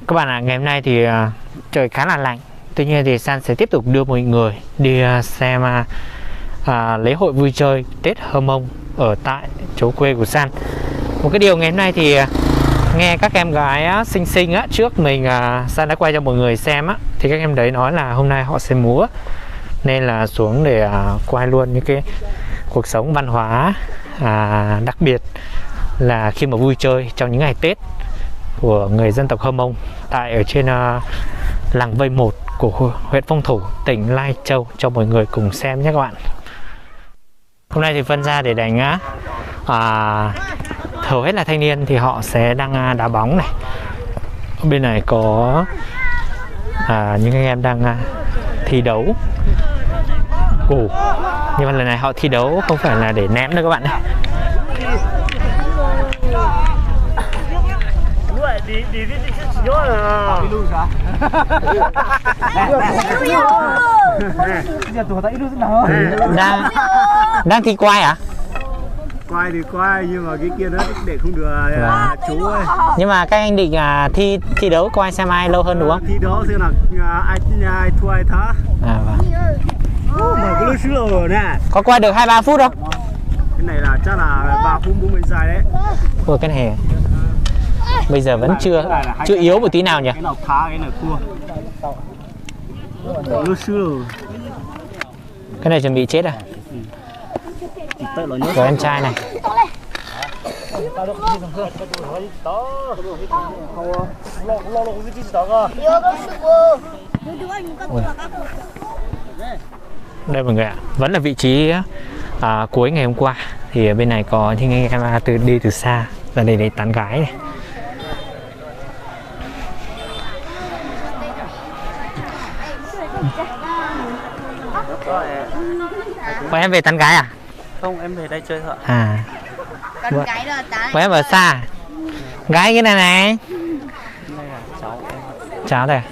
Các bạn ạ, ngày hôm nay thì trời khá là lạnh. Tuy nhiên thì San sẽ tiếp tục đưa mọi người đi xem lễ hội vui chơi Tết Hơ Mông ở tại chỗ quê của San. Một cái điều ngày hôm nay thì nghe các em gái xinh xinh trước mình San đã quay cho mọi người xem thì các em đấy nói là hôm nay họ sẽ múa, nên là xuống để quay luôn những cái cuộc sống văn hóa đặc biệt là khi mà vui chơi trong những ngày Tết của người dân tộc Hơ Mông tại ở trên làng Vây 1 của huyện Phong Thổ, tỉnh Lai Châu cho mọi người cùng xem nhé các bạn. Hôm nay thì phân ra để đánh hầu hết là thanh niên thì họ sẽ đang đá bóng này. Ở bên này có những anh em đang thi đấu củ, nhưng mà lần này họ thi đấu không phải là để ném nữa các bạn nhé. Đang thi quay à? Quay thì quay nhưng mà cái kia nó để không được chú ơi. Nhưng mà các anh định thi đấu quay xem ai lâu hơn đúng không? Thi đấu xem là ai thua ai thắng. Vâng. Mà có lúc xíu rồi nè. Có quay được 2-3 phút không? Cái này là chắc là 3 phút 40 giây đấy. Ủa cái này bây giờ vẫn chưa yếu một tí nào nhỉ? Cái nào phá cái nào thua. Lúc xíu rồi. Cái này chuẩn bị chết à? Của em trai này. Đây mọi người ạ, vẫn là vị trí cuối ngày hôm qua. Thì ở bên này có những anh em đi từ xa ra đây để tán gái này. Bọn em về tán gái à? Không, em về đây chơi thôi. Con gái đó bọn em ở xa. Gái cái này này. Đây là cháu em. Cháu đây à?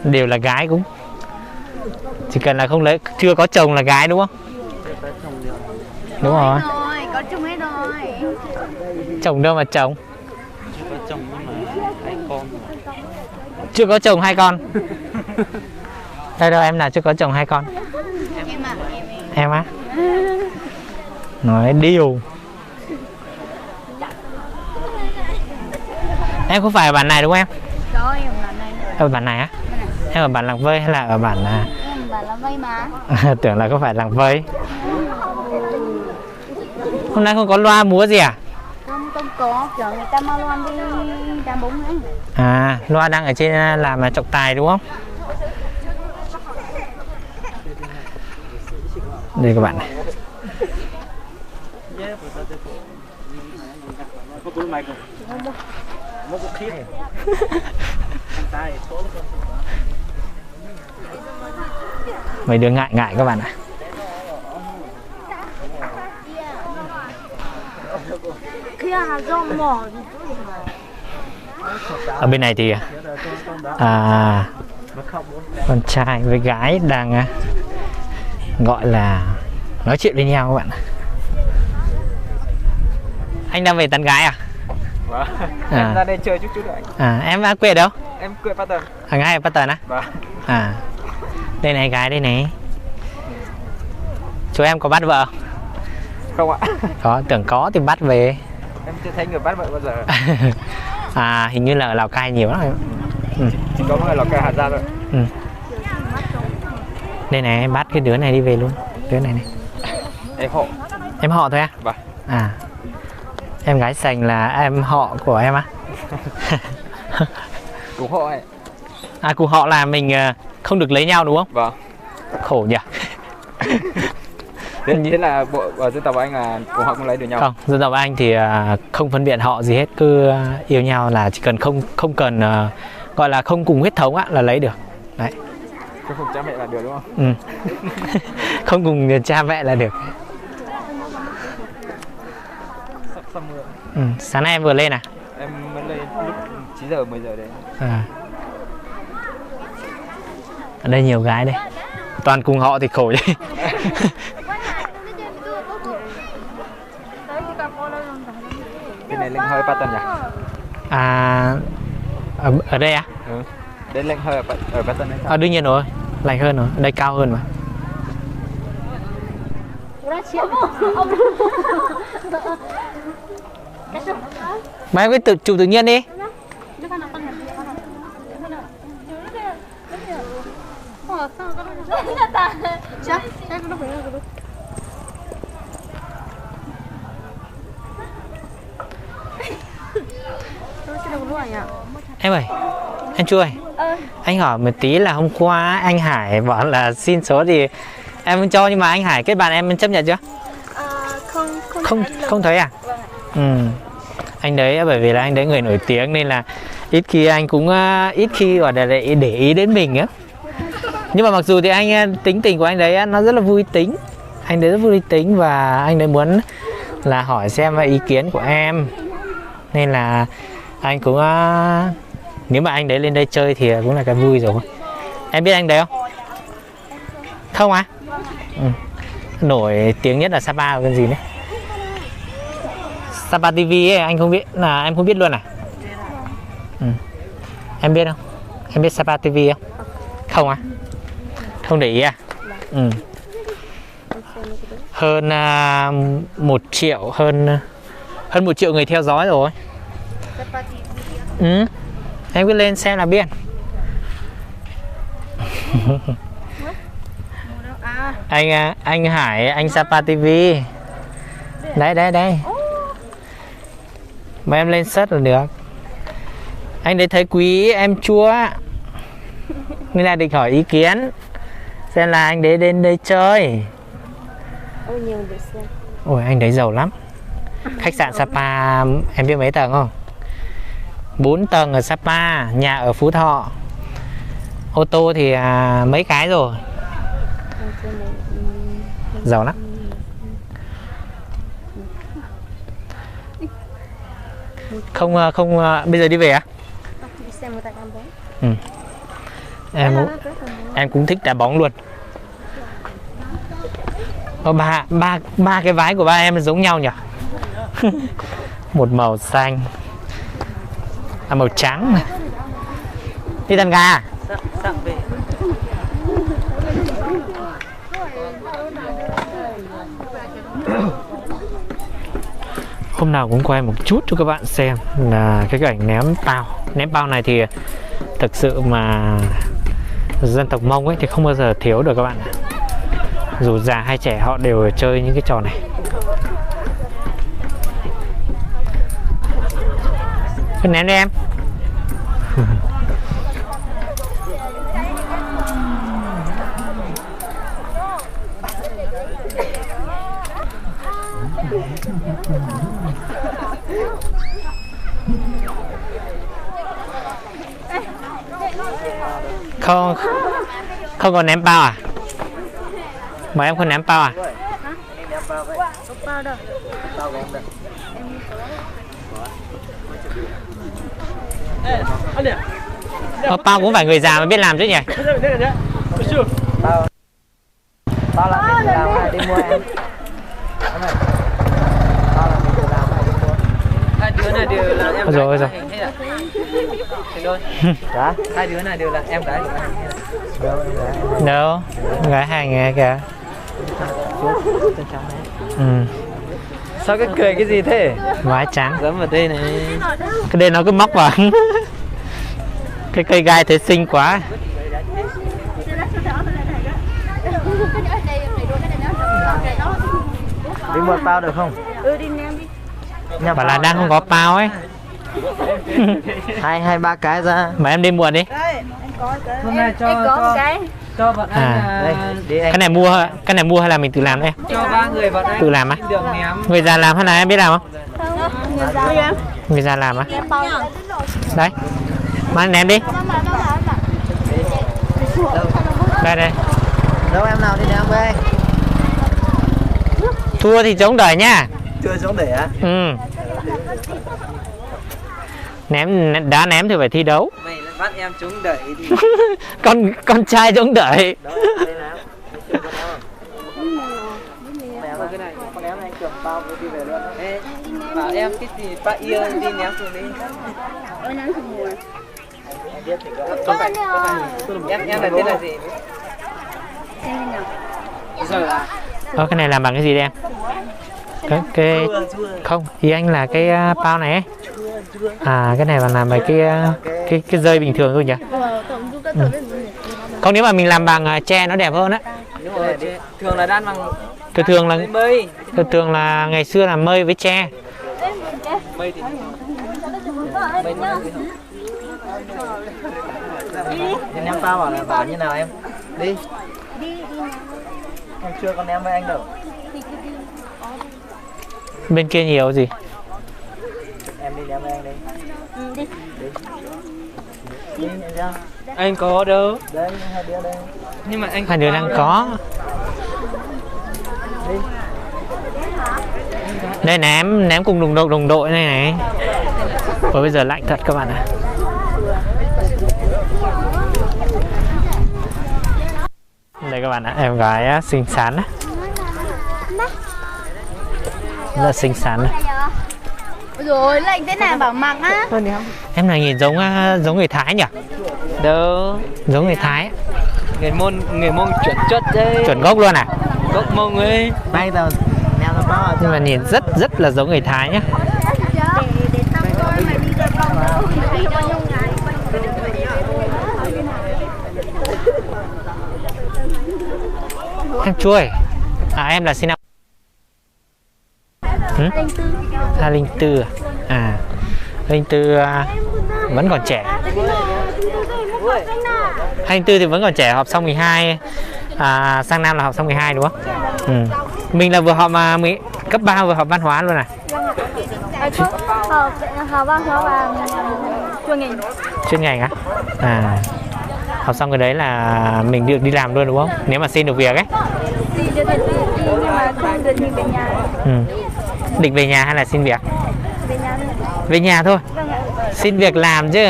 Đều là gái cũng. Chỉ cần là không lấy chưa có chồng là gái đúng không? Đúng rồi. Có chồng hết rồi. Chồng đâu mà chồng? Chưa có chồng nhưng mà 2 con. Chưa có chồng 2 con. Đây đâu em là chưa có chồng 2 con. Em á? Nói điều. Em không phải ở bản này đúng không em? Rồi, em ở bản này. Ở bản này á? Em ở bản Làng Vây hay là ở bản Em bản Làng Vây mà. tưởng là có phải Làng Vây. Hôm nay không có loa múa gì à? Không có, chờ người ta mau loan đi đám bún ấy. Loa đang ở trên làm trọng tài đúng không? Đây các bạn này. Mấy đứa ngại các bạn ạ. Ở bên này thì con trai với gái đang gọi là nói chuyện với nhau các bạn. Anh đang về tán gái à? Vâng. Em ra đây chơi chút rồi anh. Em quê ở đâu? Em quê Ba Tần. Ngay ở Ba Tần á? Vâng. Đây này, gái đây này. Chú em có bắt vợ không? Không ạ. Có, tưởng có thì bắt về. Em chưa thấy người bắt vợ bao giờ. Hình như là ở Lào Cai nhiều lắm. Chỉ có người Lào Cai Hà Giang thôi. Đây này, em bắt cái đứa này đi về luôn. Đứa này này. Em họ. Em họ thôi á? Vâng. Em gái Sành là em họ của em á? Cùng họ ấy. Cùng họ là mình không được lấy nhau đúng không? Vâng. Khổ nhỉ. Thế là bộ dân tộc anh là cùng họ không lấy được nhau? Không, dân tộc anh thì không phân biệt họ gì hết, cứ yêu nhau là chỉ cần không cần gọi là không cùng huyết thống là lấy được. Đấy. Không cùng cha mẹ là được đúng không? Ừ. Không cùng cha mẹ là được. Sắp mưa. Ừ. Sáng nay em vừa lên à? Em mới lên lúc 9 giờ 10 giờ đấy. À. Ở đây nhiều gái đây. Toàn cùng họ thì khổ đấy. Cái này lệnh hơi pattern nhỉ? À, ở đây à? Ừ. Đây lệnh hơi ở pattern đấy. Đương nhiên rồi, lạnh hơn rồi, đây cao hơn mà. Mà em cứ chụp tự nhiên đi. Em ơi, anh Chu ơi, anh hỏi một tí là hôm qua anh Hải bảo là xin số thì em muốn cho, nhưng mà anh Hải kết bạn em chấp nhận chưa? Không thấy à? Ừ. Anh đấy bởi vì là anh đấy người nổi tiếng nên là ít khi anh cũng ít khi gọi là để ý đến mình á. Nhưng mà mặc dù thì anh tính tình của anh đấy nó rất là vui tính, anh đấy rất vui tính và anh đấy muốn là hỏi xem ý kiến của em, nên là anh cũng nếu mà anh đấy lên đây chơi thì cũng là cái vui rồi. Em biết anh đấy không? Không à? Ừ. Nổi tiếng nhất là Sapa cái gì đấy? Sapa TV ấy, anh không biết, là em không biết luôn à? Ừ. Em biết không? Em biết Sapa TV không? Không à? Không để ý à? Ừ. Hơn 1 triệu, hơn 1 triệu người theo dõi rồi. Ừ. Em cứ lên xem là biết. Anh Hải, anh Sapa TV. Đây. Mà em lên search là được. Anh đấy thấy quý em chua nên là định hỏi ý kiến xem là anh đấy đến đây chơi. Ôi anh đấy giàu lắm. Khách sạn Sapa em biết mấy tầng không? 4 tầng ở Sapa, nhà ở Phú Thọ. Ô tô thì mấy cái rồi. Giàu lắm. Không bây giờ đi về à? Ừ. Em cũng thích đá bóng luôn. Ba cái váy của ba em giống nhau nhỉ? Một màu xanh, màu trắng. Đi Tân Ga à? Hôm nào cũng quay một chút cho các bạn xem là cái cảnh ném bao này thì thực sự mà dân tộc Mông ấy thì không bao giờ thiếu được các bạn. Dù già hay trẻ họ đều chơi những cái trò này. Cứ ném đi em. Không còn ném bao à? Mà em không ném bao à? Bao cũng phải người già mới biết làm chứ nhỉ? Bao là mình làm hay đi mua em? Hai đứa này đều là em gái rồi. Dạ? Hai đứa này đều là em gái. Đâu, gái hai nghe kìa. Ừ. Sao cái cười cái gì thế? Vái trắng. Dám vào đây này. Cái đây nó cứ móc vào. Cái cây gai thấy xinh quá. Đi mua bao được không? Đi ném đi. Bảo là đang không có bao ấy. Hai ba cái ra. Mà em đi mua đi. Hôm nay cho bọn anh đây, cái này mua hay là mình tự làm đấy? Cho 3 người bọn anh. Tự làm á? Người già làm hay là em biết làm không? Người già làm á? Đấy. Mà ném đi. Đây đây. Đâu em nào đi ném với anh? Thua thì chống đẩy nha. Chưa chống để á? Ừ. Đá ném thì phải thi đấu. Mày bắt em chống đẩy thì con trai chống đẩy. cái này con ném anh Cường bao đi về luôn. Ê, bảo em cái gì ba yêu đi ném xuống đi. Ôi nắng không mùa. Em là tên là gì? Cái này làm bằng cái gì đây em? Cái không, ý anh là cái bao này ấy. À cái này là làm bằng cái dây bình thường thôi nhỉ? Ừ. Không, nếu mà mình làm bằng tre nó đẹp hơn á. Đúng rồi, thường là đan bằng thường là ngày xưa là mây với tre. mây thì Ném bao bảo là bảo như nào em? Đi. Em chưa có ném với anh đâu. Bên kia nhiều gì? Em đi ném với anh đi. Đi. Đi ra. anh có đâu. Đấy, hai đứa đây. Nhưng mà anh Hai đứa đang có. Đi. Đây ném cùng đồng đội này này. Ôi bây giờ lạnh thật các bạn ạ. Đây các bạn ạ, em gái xinh xắn á. Rất là xinh xắn. Rồi lệnh thế nào bảo mặc á. Em này nhìn giống người Thái nhỉ? đâu. Giống người Thái. Người Mông chuẩn chất đấy. Chuẩn gốc luôn à? Gốc Mông ấy. Bay tao ném nó bao. Nhưng mà nhìn rất là giống người Thái nhá. Để tao coi mày đi được không đâu. Thì cho nhung ngày. Em chuối. À em là sinh năm 204 à? 204 vẫn còn trẻ. 204 thì vẫn còn trẻ, học xong 12 sang năm là học xong 12 đúng không? Ừ. Mình là vừa học mà cấp 3 vừa học văn hóa luôn à? Học văn hóa và chuyên ngành. Chuyên ngành á? À. Học xong cái đấy là mình được đi làm luôn đúng không? Nếu mà xin được việc ấy. Đi được thì đi nhưng mà không được đi về nhà. Ừ. Định về nhà hay là xin việc? Về nhà thôi. Về nhà thôi. Vâng ạ. Xin việc làm chứ.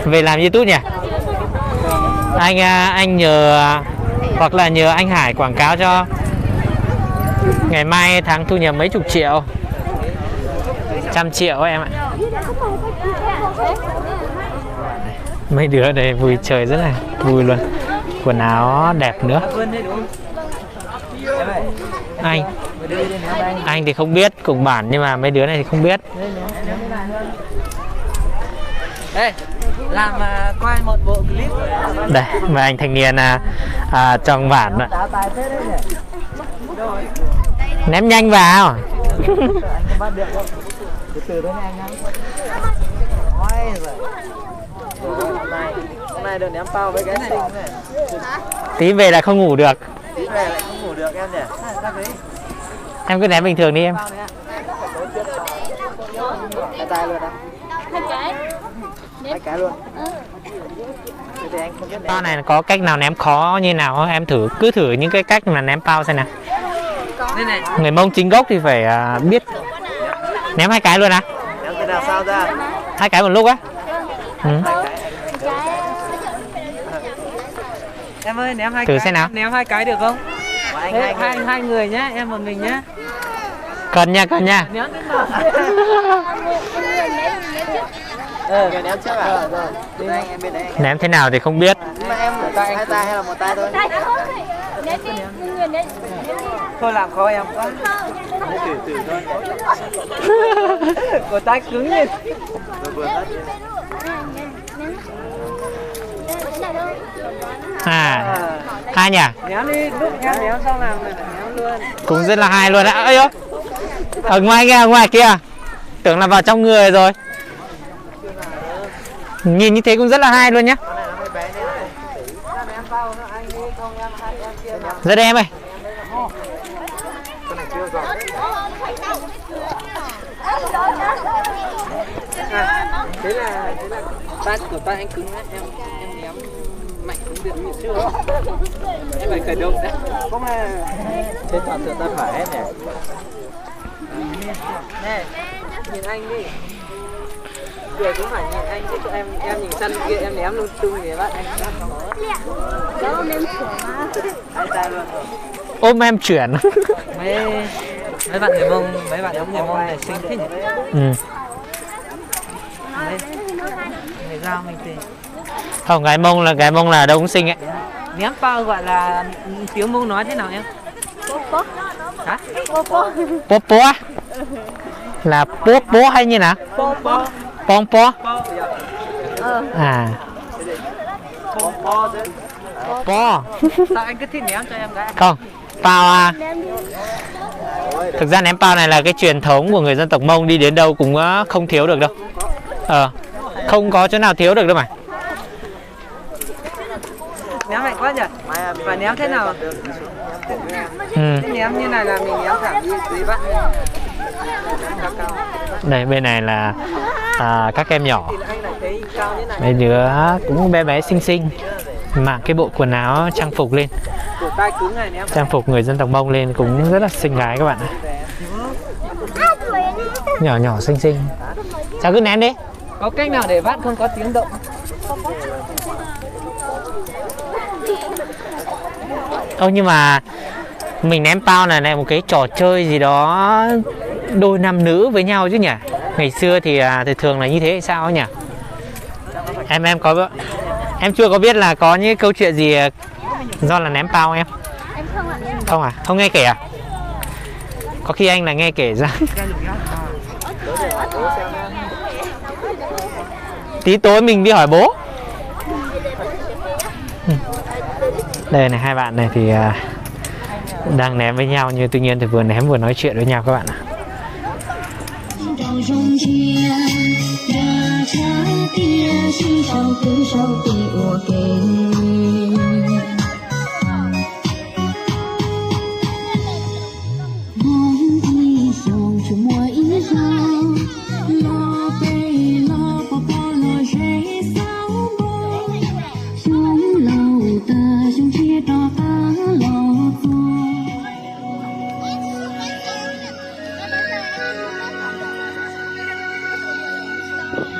Về làm YouTube nhỉ? Anh nhờ hoặc là nhờ anh Hải quảng cáo cho. Ngày mai tháng thu nhập mấy chục triệu. 100 triệu em ạ. Mấy đứa ở đây vui chơi rất là vui luôn. Quần áo đẹp nữa. Anh thì không biết cùng bản, nhưng mà mấy đứa này thì không biết. Ê, làm quay một bộ clip. Đây, mà anh thanh niên trong bản ạ. Ném nhanh vào. Từ thôi anh nhá. Hôm nay được ném bao với cái xinh này. Tí về là không ngủ được. Tí về lại không ngủ được em nhỉ? Em cứ ném bình thường đi em. Hai tay luôn á. Hai cái luôn. Bao này có cách nào ném khó như nào không? Em cứ thử những cái cách mà ném bao xem nào. Người Mông chính gốc thì phải biết. Ném hai cái luôn à? Ném thế nào sao ra? Hai cái một lúc á? Ừ. Em ơi ném hai Thử cái. xem nào. Ném hai cái được không? Hai người nhá, em một mình nhá. Cần nha. Ném thế nào? Ném trước à? Rồi. Đi anh em bên đây. Ném thế nào thì không biết. Nhưng mà em hai tay hay là một tay thôi? Thôi làm khó em quá. Thử thôi. Có tay cứng lên. Hai nhỉ? Ném đi, lúc em ném xong làm rồi ném luôn. Cũng rất là hay luôn á. Ơi ơi. Ở ngoài kia. Tưởng là vào trong người rồi. Nhìn như thế cũng rất là hay luôn nhá. Ra đây em ơi. Thế là tay của tay anh cứng đấy, em ném mạnh cũng được như chưa. Em phải khởi động đã. Không mà. Trên toàn thượng ta phải em nè. Nè, nhìn anh đi. Cười cũng phải nhìn anh chứ tụi em nhìn sân kia em ném lung tung thì bắt anh ra không. Đó nên sửa mà. Anh ta luôn. Ôm em chuyển. Mấy bạn người Mông, mấy bạn giống người Mông này xinh thế nhỉ? Ừ. Đấy. Người Dao mình thì Không, gái Mông là đâu cũng xinh ấy. ném bao gọi là tiếng Mông nói thế nào em? Popo. Hả? Popo. Popo á? Là popo hay như nào? Popo. Pompo? Ờ. À. Popo chứ. Po. Sao anh cứ thích ném cho em gái? Không, pao à. Thực ra ném pao này là cái truyền thống của người dân tộc Mông, đi đến đâu cũng không thiếu được đâu. Không có chỗ nào thiếu được đâu mà. Ném mạnh quá nhỉ? Và ném thế nào? Thế ném như này là mình ném thẳng đi tùy bắt. Đây bên này là các em nhỏ. Anh lại thấy cao như này. Mấy đứa cũng bé bé xinh xinh, mặc cái bộ quần áo trang phục lên, Cổ tay cứng này ném. trang phục người dân tộc Mông lên cũng rất là xinh gái các bạn ạ. Nhỏ nhỏ xinh xinh. Cháu cứ ném đi. Có cách nào để bắt không có tiếng động? Nhưng mà mình ném pao này một cái trò chơi gì đó đôi nam nữ với nhau chứ nhỉ? Ngày xưa thì thường là như thế hay sao nhỉ? Em chưa có biết là có những câu chuyện gì do là ném pao em? Em không ạ. Không à? Không nghe kể à? Có khi anh là nghe kể ra. Tí tối mình đi hỏi bố. Đây này, hai bạn này thì đang ném với nhau, nhưng tuy nhiên thì vừa ném vừa nói chuyện với nhau các bạn ạ.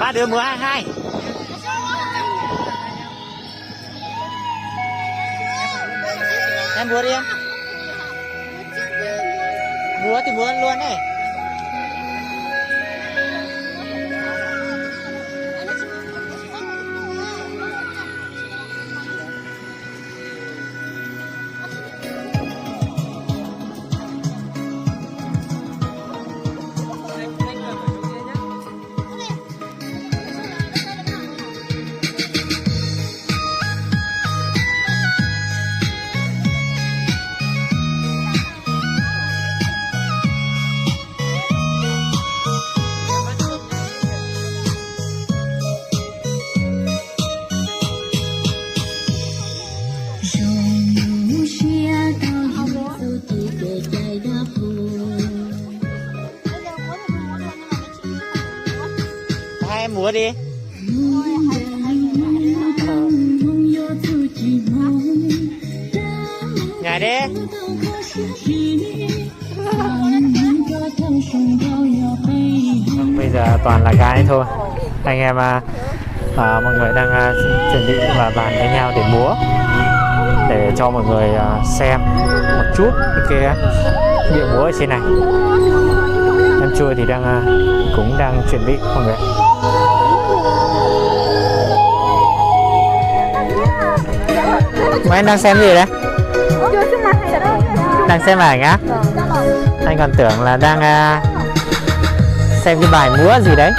Ba đứa múa hai. Em múa đi em. Múa thì múa luôn này. Hai em múa đi. Nhảy đi. Bây giờ toàn là gái thôi. Anh em mọi người đang chuẩn bị và bàn với nhau để múa, để cho mọi người xem một chút cái điệu múa ở trên này. Em Chua thì cũng đang chuẩn bị mọi người. Mà em đang xem gì đấy? Đang xem ảnh á? Anh còn tưởng là đang xem cái bài múa gì đấy.